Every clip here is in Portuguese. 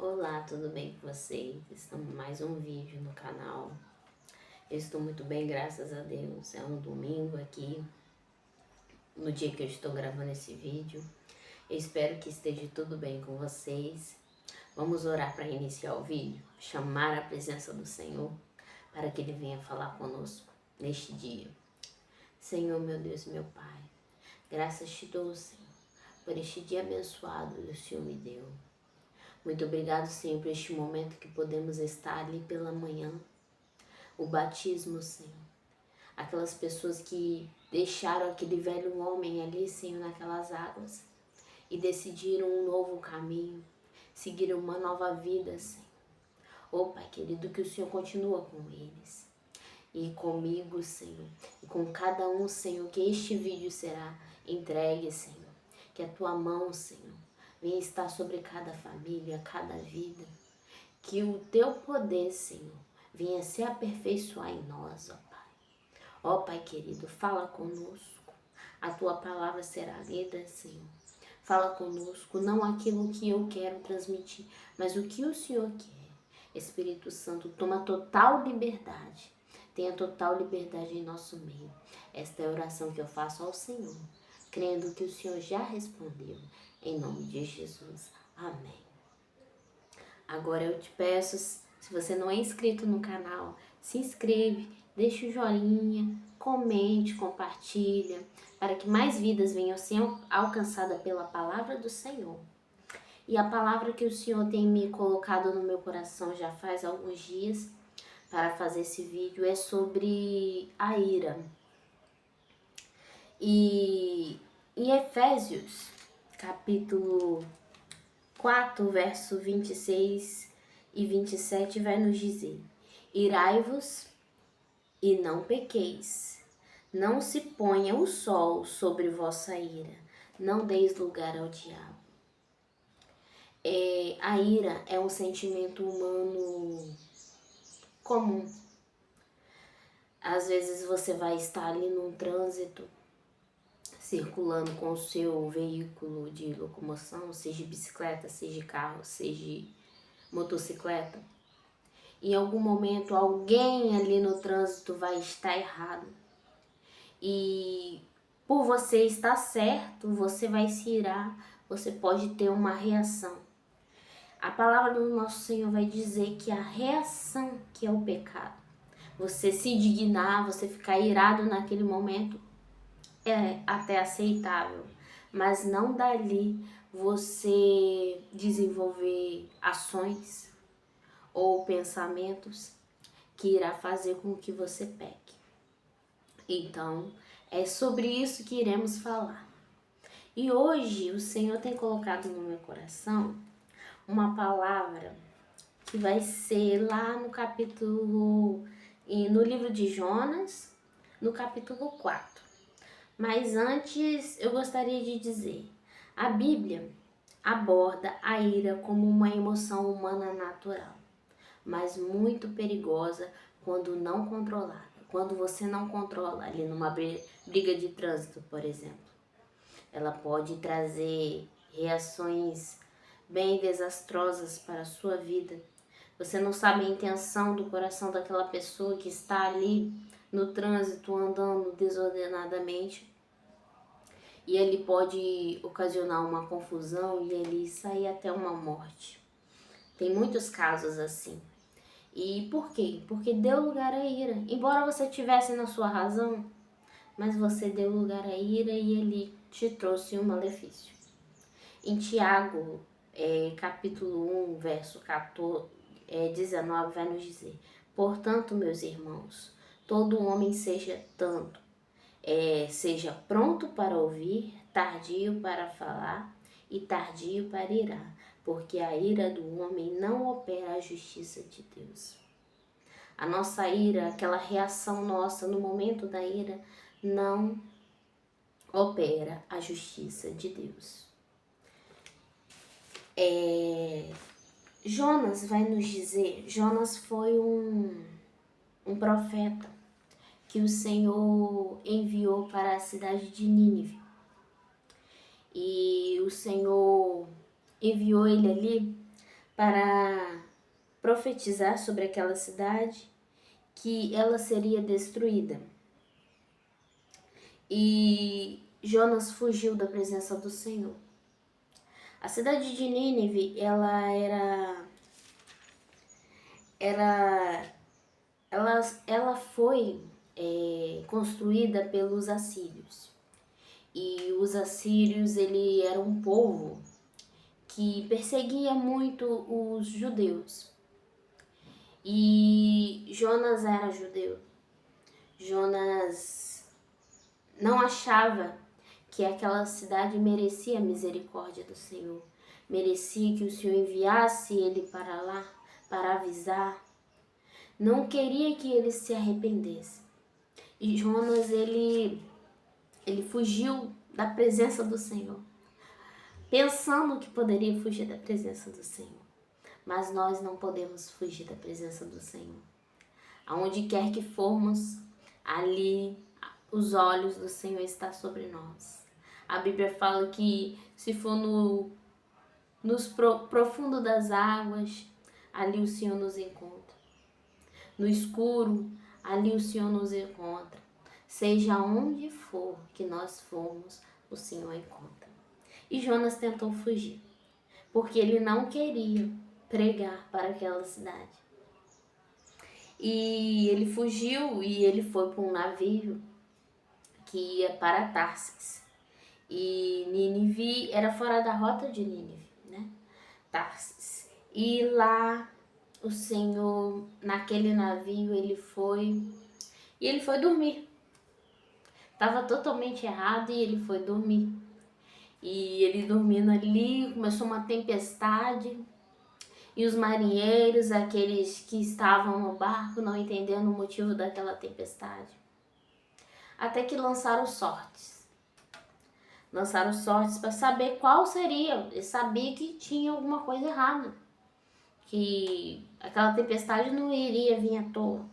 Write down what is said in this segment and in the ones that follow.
Olá, tudo bem com vocês? Estamos em mais um vídeo no canal. Eu estou muito bem, graças a Deus. É um domingo aqui, no dia que eu estou gravando esse vídeo. Eu espero que esteja tudo bem com vocês. Vamos orar para iniciar o vídeo, chamar a presença do Senhor para que Ele venha falar conosco neste dia. Senhor, meu Deus, meu Pai, graças te dou, Senhor, por este dia abençoado que o Senhor me deu. Muito obrigado, Senhor, por este momento que podemos estar ali pela manhã. O batismo, Senhor. Aquelas pessoas que deixaram aquele velho homem ali, Senhor, naquelas águas e decidiram um novo caminho, seguiram uma nova vida, Senhor. Ô Pai querido, que o Senhor continua com eles e comigo, Senhor, e com cada um, Senhor, que este vídeo será entregue, Senhor. Que a Tua mão, Senhor, venha estar sobre cada família, cada vida. Que o Teu poder, Senhor, venha se aperfeiçoar em nós, ó Pai. Ó Pai querido, fala conosco. A Tua palavra será lida, Senhor. Fala conosco, não aquilo que eu quero transmitir, mas o que o Senhor quer. Espírito Santo, toma total liberdade. Tenha total liberdade em nosso meio. Esta é a oração que eu faço ao Senhor, crendo que o Senhor já respondeu. Em nome de Jesus. Amém. Agora eu te peço, se você não é inscrito no canal, se inscreve, deixa o joinha, comente, compartilha, para que mais vidas venham a ser alcançadas pela palavra do Senhor. E a palavra que o Senhor tem me colocado no meu coração já faz alguns dias para fazer esse vídeo é sobre a ira. E em Efésios, capítulo 4, verso 26 e 27 vai nos dizer: Irai-vos e não pequeis, não se ponha o sol sobre vossa ira, não deis lugar ao diabo. A ira é um sentimento humano comum. Às vezes você vai estar ali num trânsito, circulando com o seu veículo de locomoção, seja bicicleta, seja carro, seja motocicleta. Em algum momento alguém ali no trânsito vai estar errado. E por você estar certo, você vai se irar, você pode ter uma reação. A palavra do nosso Senhor vai dizer que a reação que é o pecado. Você se indignar, você ficar irado naquele momento é até aceitável, mas não dali você desenvolver ações ou pensamentos que irá fazer com que você peque. Então, é sobre isso que iremos falar. E hoje o Senhor tem colocado no meu coração uma palavra que vai ser lá no capítulo, no livro de Jonas, no capítulo 4. Mas antes eu gostaria de dizer, a Bíblia aborda a ira como uma emoção humana natural, mas muito perigosa quando não controlada. Quando você não controla ali numa briga de trânsito, por exemplo. Ela pode trazer reações bem desastrosas para a sua vida. Você não sabe a intenção do coração daquela pessoa que está ali no trânsito andando desordenadamente. E ele pode ocasionar uma confusão e ele sair até uma morte. Tem muitos casos assim. E por quê? Porque deu lugar à ira. Embora você tivesse na sua razão, mas você deu lugar à ira e ele te trouxe um malefício. Em Tiago, capítulo 1, verso 19, vai nos dizer: Portanto, meus irmãos, todo homem seja pronto para ouvir, tardio para falar e tardio para irar, porque a ira do homem não opera a justiça de Deus. A nossa ira, aquela reação nossa no momento da ira, não opera a justiça de Deus. Jonas vai nos dizer, Jonas foi um profeta que o Senhor enviou para a cidade de Nínive. E o Senhor enviou ele ali para profetizar sobre aquela cidade que ela seria destruída. E Jonas fugiu da presença do Senhor. A cidade de Nínive, ela foi construída pelos assírios. E os assírios, ele era um povo que perseguia muito os judeus. E Jonas era judeu. Jonas não achava que aquela cidade merecia a misericórdia do Senhor. Merecia que o Senhor enviasse ele para lá, para avisar. Não queria que ele se arrependesse. E Jonas, ele fugiu da presença do Senhor, pensando que poderia fugir da presença do Senhor. Mas nós não podemos fugir da presença do Senhor. Aonde quer que formos, ali os olhos do Senhor estão sobre nós. A Bíblia fala que se for no profundo das águas, ali o Senhor nos encontra. No escuro, ali o Senhor nos encontra. Seja onde for que nós formos, o Senhor encontra. E Jonas tentou fugir, porque ele não queria pregar para aquela cidade. E ele fugiu e ele foi para um navio que ia para Tarsis. E Nínive era fora da rota de Nínive, né? Tarsis. E lá o Senhor, naquele navio, ele foi dormir. Estava totalmente errado e ele foi dormir. E ele dormindo ali, começou uma tempestade. E os marinheiros, aqueles que estavam no barco, não entendendo o motivo daquela tempestade. Até que lançaram sortes. Lançaram sortes para saber qual seria. Eles sabiam que tinha alguma coisa errada. Que aquela tempestade não iria vir à toa.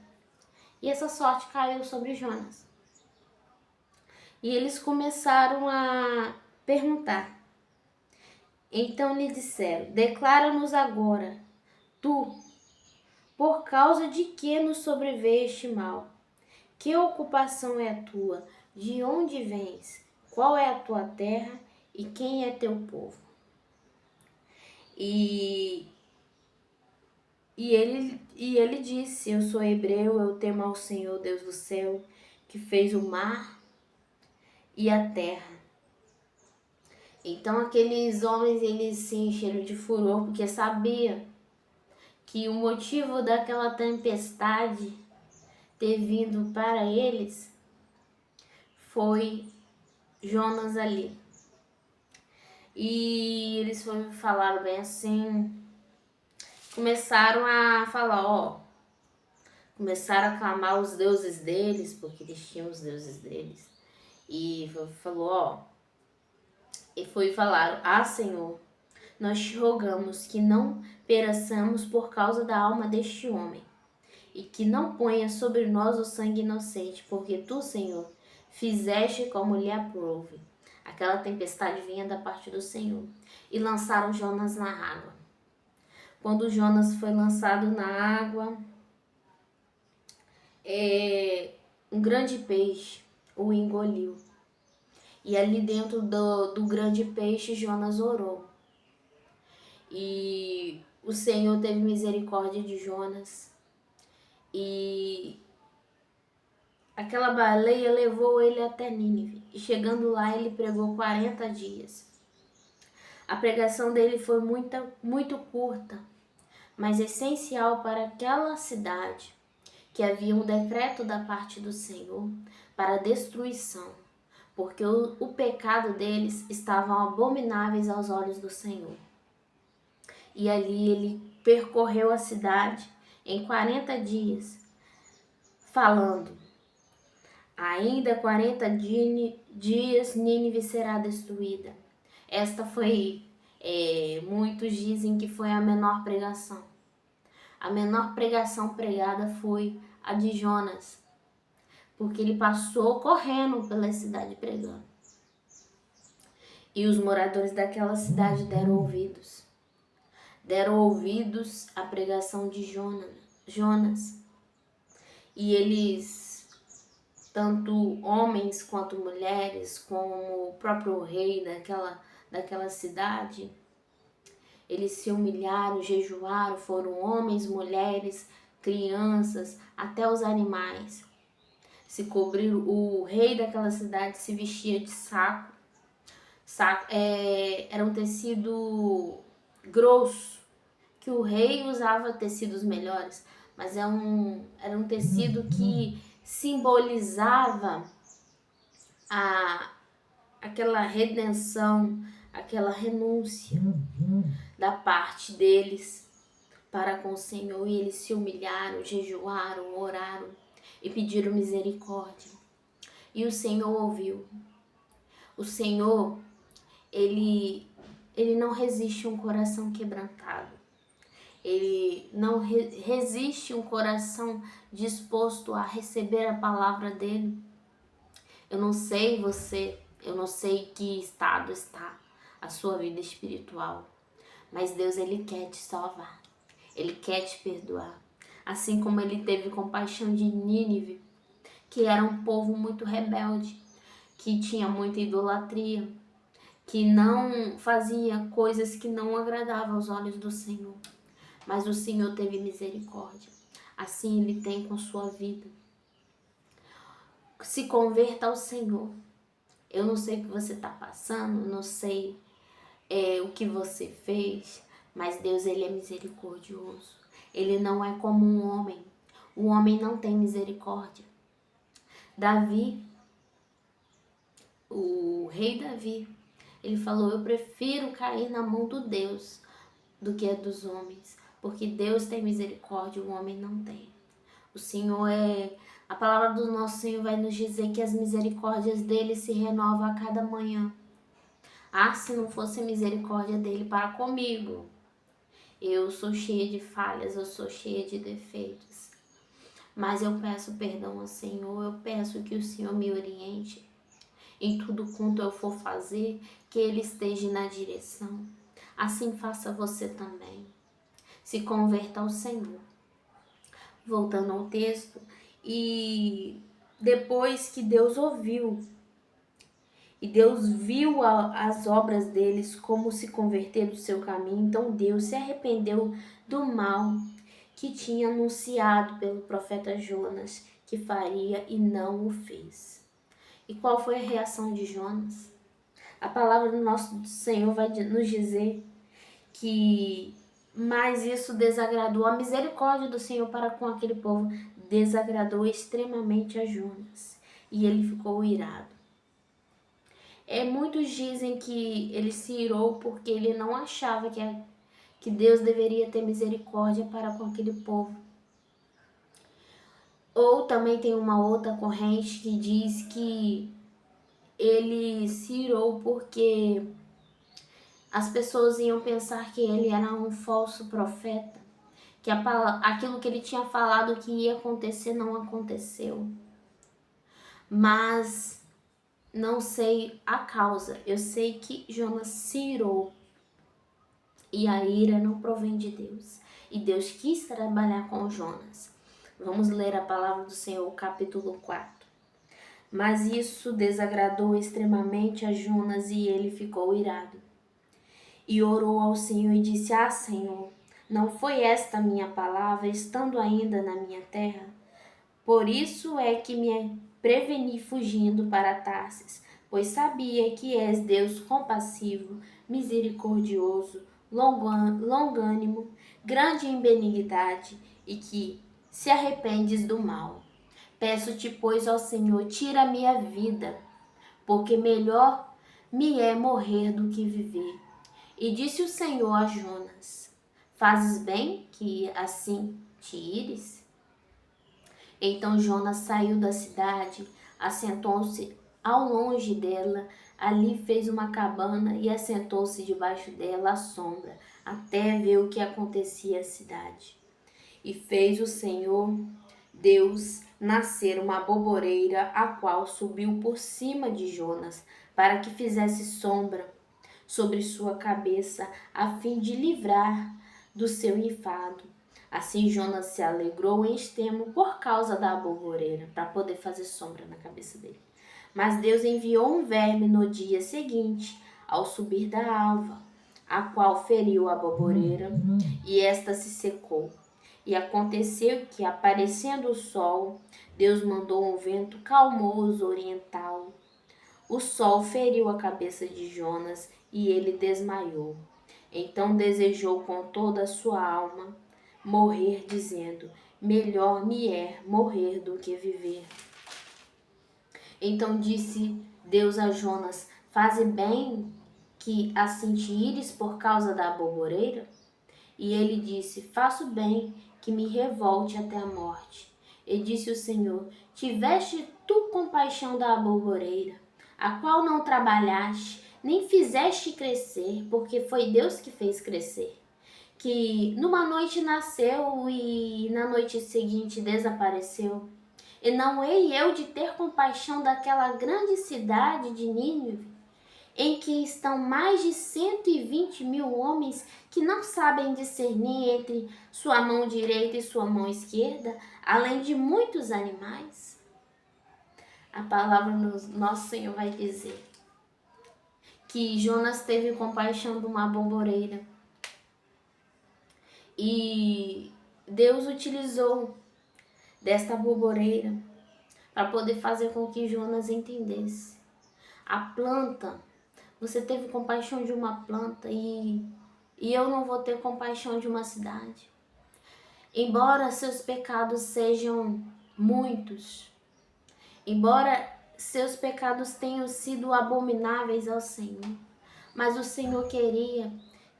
E essa sorte caiu sobre Jonas. E eles começaram a perguntar. Então lhe disseram: declara-nos agora, tu, por causa de que nos sobreveio este mal? Que ocupação é a tua? De onde vens? Qual é a tua terra? E quem é teu povo? E ele disse: eu sou hebreu, eu temo ao Senhor, Deus do céu, que fez o mar e a terra. Então aqueles homens, eles se encheram de furor, porque sabiam que o motivo daquela tempestade ter vindo para eles foi Jonas ali. E eles falaram bem assim, começaram a falar, começaram a clamar os deuses deles, porque eles tinham os deuses deles. E falaram: Senhor, nós te rogamos que não pereçamos por causa da alma deste homem, e que não ponha sobre nós o sangue inocente, porque tu, Senhor, fizeste como lhe aprouve. Aquela tempestade vinha da parte do Senhor. E lançaram Jonas na água. Quando Jonas foi lançado na água, um grande peixe o engoliu. E ali dentro do grande peixe, Jonas orou. E o Senhor teve misericórdia de Jonas. E aquela baleia levou ele até Nínive. E chegando lá, ele pregou 40 dias. A pregação dele foi muito curta, mas essencial para aquela cidade, que havia um decreto da parte do Senhor para a destruição, porque o pecado deles estavam abomináveis aos olhos do Senhor. E ali ele percorreu a cidade em 40 dias, falando: ainda 40 dias Nínive será destruída. Esta foi, muitos dizem que foi a menor pregação. A menor pregação pregada foi a de Jonas, porque ele passou correndo pela cidade pregando. E os moradores daquela cidade deram ouvidos. deram ouvidos à pregação de Jonas. E eles, tanto homens quanto mulheres, como o próprio rei daquela cidade, eles se humilharam, jejuaram, foram homens, mulheres, crianças, até os animais. Se cobriram, o rei daquela cidade se vestia de saco. Era um tecido grosso, que o rei usava tecidos melhores, mas era um tecido que simbolizava aquela redenção, aquela renúncia da parte deles para com o Senhor. E eles se humilharam, jejuaram, oraram e pediram misericórdia. E o Senhor ouviu. O Senhor, ele não resiste um coração quebrantado. Ele não resiste um coração disposto a receber a palavra dele. Eu não sei você, eu não sei que estado está a sua vida espiritual, mas Deus, ele quer te salvar. Ele quer te perdoar. Assim como ele teve compaixão de Nínive, que era um povo muito rebelde, que tinha muita idolatria, que não fazia coisas que não agradavam aos olhos do Senhor. Mas o Senhor teve misericórdia. Assim ele tem com sua vida. Se converta ao Senhor. Eu não sei o que você está passando, não sei o que você fez, mas Deus, ele é misericordioso. Ele não é como um homem. O homem não tem misericórdia. Davi, o rei Davi, ele falou: eu prefiro cair na mão do Deus do que a dos homens, porque Deus tem misericórdia, o homem não tem. O Senhor a palavra do nosso Senhor vai nos dizer que as misericórdias dele se renovam a cada manhã. Ah, se não fosse a misericórdia dele para comigo. Eu sou cheia de falhas, eu sou cheia de defeitos. Mas eu peço perdão ao Senhor, eu peço que o Senhor me oriente em tudo quanto eu for fazer, que Ele esteja na direção. Assim faça você também. Se converta ao Senhor. Voltando ao texto, e depois que Deus ouviu, e Deus viu as obras deles, como se converter do seu caminho, então Deus se arrependeu do mal que tinha anunciado pelo profeta Jonas que faria e não o fez. E qual foi a reação de Jonas? A palavra do nosso Senhor vai nos dizer que mas isso desagradou, a misericórdia do Senhor para com aquele povo desagradou extremamente a Jonas, e ele ficou irado. Muitos dizem que ele se irou porque ele não achava que Deus deveria ter misericórdia para com aquele povo. Ou também tem uma outra corrente que diz que ele se irou porque as pessoas iam pensar que ele era um falso profeta, que aquilo que ele tinha falado que ia acontecer não aconteceu. Mas não sei a causa, eu sei que Jonas se irou. E a ira não provém de Deus. E Deus quis trabalhar com Jonas. Vamos ler a palavra do Senhor, capítulo 4. Mas isso desagradou extremamente a Jonas e ele ficou irado. E orou ao Senhor e disse: Ah, Senhor, não foi esta minha palavra, estando ainda na minha terra? Por isso é que me preveni fugindo para Tarsis, pois sabia que és Deus compassivo, misericordioso, longânimo, grande em benignidade e que se arrependes do mal. Peço-te, pois, ó Senhor, tira a minha vida, porque melhor me é morrer do que viver. E disse o Senhor a Jonas: Fazes bem que assim te ires? Então Jonas saiu da cidade, assentou-se ao longe dela, ali fez uma cabana e assentou-se debaixo dela à sombra, até ver o que acontecia à cidade. E fez o Senhor Deus nascer uma boboreira, a qual subiu por cima de Jonas, para que fizesse sombra sobre sua cabeça, a fim de livrar do seu enfado. Assim Jonas se alegrou em extremo por causa da aboboreira, para poder fazer sombra na cabeça dele. Mas Deus enviou um verme no dia seguinte, ao subir da alva, a qual feriu a aboboreira, e esta se secou. E aconteceu que, aparecendo o sol, Deus mandou um vento calmoso oriental. O sol feriu a cabeça de Jonas e ele desmaiou. Então desejou com toda a sua alma morrer, dizendo: melhor me é morrer do que viver. Então disse Deus a Jonas: faze bem que assim te ires por causa da aboboreira? E ele disse: faço bem que me revolte até a morte. E disse o Senhor: tiveste tu compaixão da aboboreira, a qual não trabalhaste, nem fizeste crescer, porque foi Deus que fez crescer, que numa noite nasceu e na noite seguinte desapareceu. E não hei eu de ter compaixão daquela grande cidade de Nínive, em que estão mais de 120.000 homens que não sabem discernir entre sua mão direita e sua mão esquerda, além de muitos animais? A palavra do nosso Senhor vai dizer que Jonas teve compaixão de uma aboboreira. E Deus utilizou desta aboboreira para poder fazer com que Jonas entendesse. A planta, você teve compaixão de uma planta e eu não vou ter compaixão de uma cidade. Embora seus pecados sejam muitos, embora seus pecados tenham sido abomináveis ao Senhor, mas o Senhor queria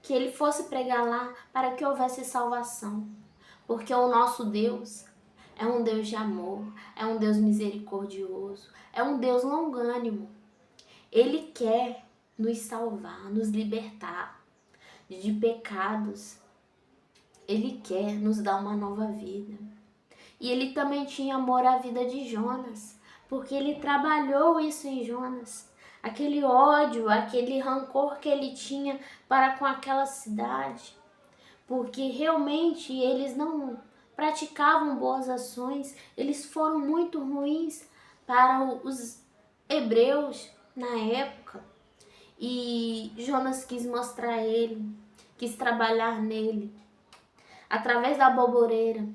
que ele fosse pregar lá para que houvesse salvação, porque o nosso Deus é um Deus de amor, é um Deus misericordioso, é um Deus longânimo. Ele quer nos salvar, nos libertar de pecados. Ele quer nos dar uma nova vida. E ele também tinha amor à vida de Jonas, porque ele trabalhou isso em Jonas. Aquele ódio, aquele rancor que ele tinha para com aquela cidade. Porque realmente eles não praticavam boas ações, eles foram muito ruins para os hebreus na época. E Jonas quis mostrar a ele, quis trabalhar nele. Através da aboboreira,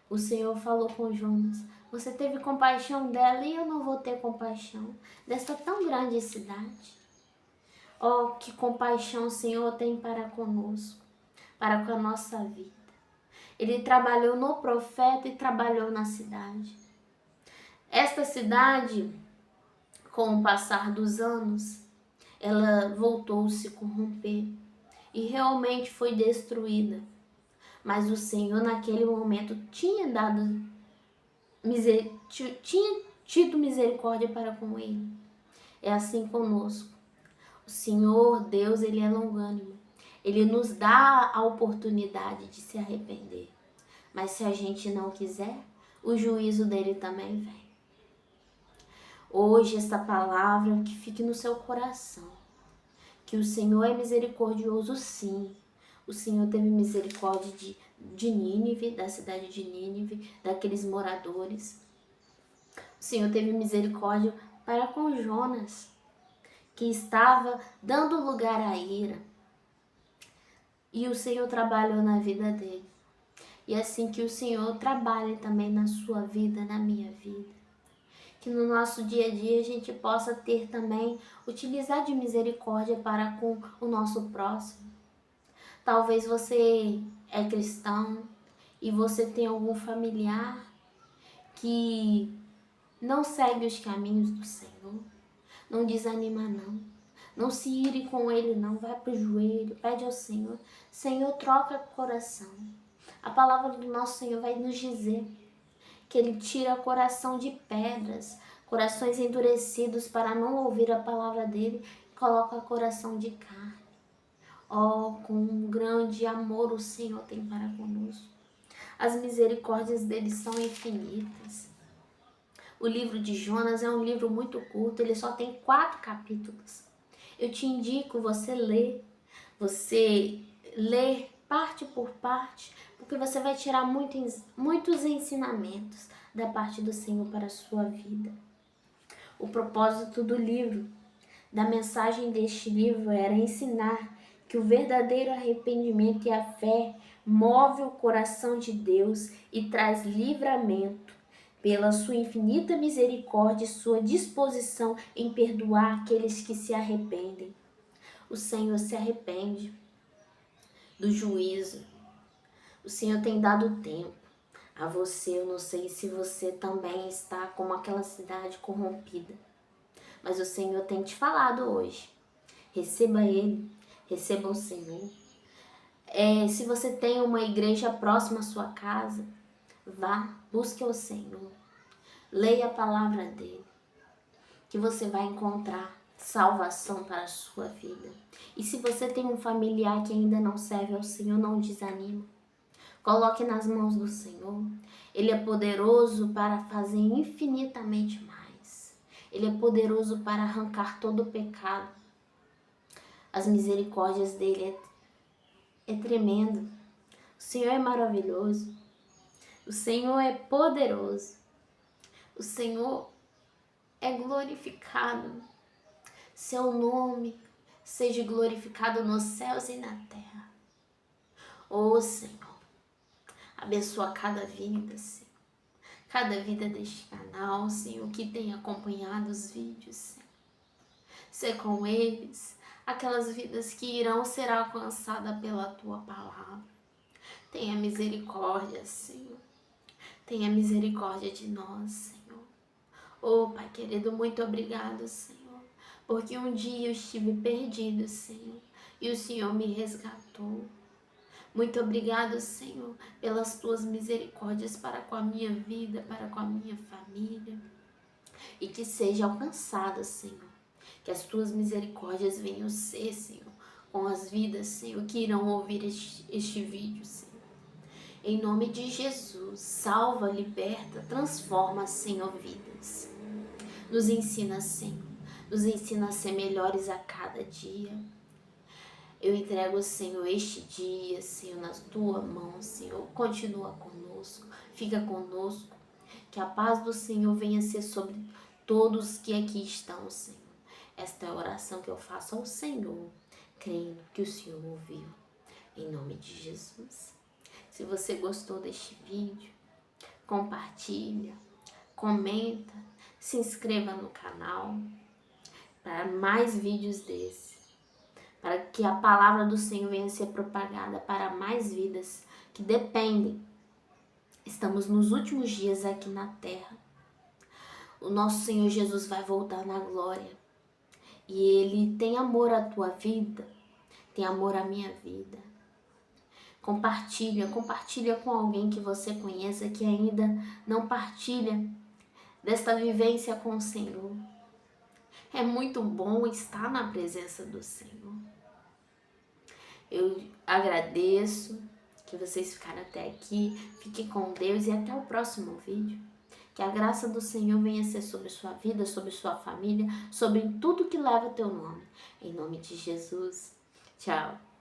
o Senhor falou com Jonas: você teve compaixão dela e eu não vou ter compaixão dessa tão grande cidade. Oh, que compaixão o Senhor tem para conosco, para com a nossa vida. Ele trabalhou no profeta e trabalhou na cidade. Esta cidade, com o passar dos anos, ela voltou a se corromper e realmente foi destruída. Mas o Senhor naquele momento tinha tido misericórdia para com ele. É assim conosco. O Senhor, Deus, ele é longânimo. Ele nos dá a oportunidade de se arrepender. Mas se a gente não quiser, o juízo dele também vem. Hoje essa palavra que fique no seu coração. Que o Senhor é misericordioso, sim. O Senhor teve misericórdia de Nínive, da cidade de Nínive, daqueles moradores. O Senhor teve misericórdia para com Jonas, que estava dando lugar à ira. E o Senhor trabalhou na vida dele. E assim que o Senhor trabalhe também na sua vida, na minha vida. Que no nosso dia a dia a gente possa ter também, utilizar de misericórdia para com o nosso próximo. Talvez você é cristão e você tem algum familiar que não segue os caminhos do Senhor. Não desanima não. Não se ire com ele não. Vai para o joelho, pede ao Senhor. Senhor, troca coração. A palavra do nosso Senhor vai nos dizer que ele tira coração de pedras, corações endurecidos para não ouvir a palavra dele, coloca coração de carne. Oh, com um grande amor o Senhor tem para conosco. As misericórdias dele são infinitas. O livro de Jonas é um livro muito curto, ele só tem 4 capítulos. Eu te indico você ler parte por parte, porque você vai tirar muitos ensinamentos da parte do Senhor para a sua vida. O propósito do livro, da mensagem deste livro, era ensinar que o verdadeiro arrependimento e a fé move o coração de Deus e traz livramento pela sua infinita misericórdia e sua disposição em perdoar aqueles que se arrependem. O Senhor se arrepende do juízo. O Senhor tem dado tempo a você. Eu não sei se você também está como aquela cidade corrompida, mas o Senhor tem te falado hoje. Receba Ele, receba o Senhor. Se você tem uma igreja próxima à sua casa, vá, busque o Senhor. Leia a palavra dele, que você vai encontrar salvação para a sua vida. E se você tem um familiar que ainda não serve ao Senhor, não desanime. Coloque nas mãos do Senhor. Ele é poderoso para fazer infinitamente mais. Ele é poderoso para arrancar todo o pecado. As misericórdias dele é tremendo. O Senhor é maravilhoso. O Senhor é poderoso. O Senhor é glorificado. Seu nome seja glorificado nos céus e na terra. Ô Senhor, abençoa cada vida, Senhor. Cada vida deste canal, Senhor, que tem acompanhado os vídeos, Senhor. Ser com eles, aquelas vidas que irão ser alcançadas pela Tua palavra. Tenha misericórdia, Senhor. Tenha misericórdia de nós, Senhor. Oh, Pai querido, muito obrigado, Senhor, porque um dia eu estive perdido, Senhor, e o Senhor me resgatou. Muito obrigado, Senhor, pelas Tuas misericórdias para com a minha vida, para com a minha família, e que seja alcançada, Senhor, que as Tuas misericórdias venham ser, Senhor, com as vidas, Senhor, que irão ouvir este vídeo, Senhor. Em nome de Jesus, salva, liberta, transforma, Senhor, vidas. Nos ensina, Senhor. Nos ensina a ser melhores a cada dia. Eu entrego, Senhor, este dia, Senhor, nas Tuas mãos, Senhor. Continua conosco, fica conosco. Que a paz do Senhor venha ser sobre todos que aqui estão, Senhor. Esta é a oração que eu faço ao Senhor, crendo que o Senhor ouviu. Em nome de Jesus. Se você gostou deste vídeo, compartilha, comenta, se inscreva no canal para mais vídeos desse, para que a palavra do Senhor venha ser propagada para mais vidas que dependem. Estamos nos últimos dias aqui na terra. O nosso Senhor Jesus vai voltar na glória e Ele tem amor à tua vida, tem amor à minha vida. Compartilha com alguém que você conheça que ainda não partilha desta vivência com o Senhor. É muito bom estar na presença do Senhor. Eu agradeço que vocês ficaram até aqui. Fiquem com Deus e até o próximo vídeo. Que a graça do Senhor venha ser sobre sua vida, sobre sua família, sobre tudo que leva o teu nome. Em nome de Jesus. Tchau.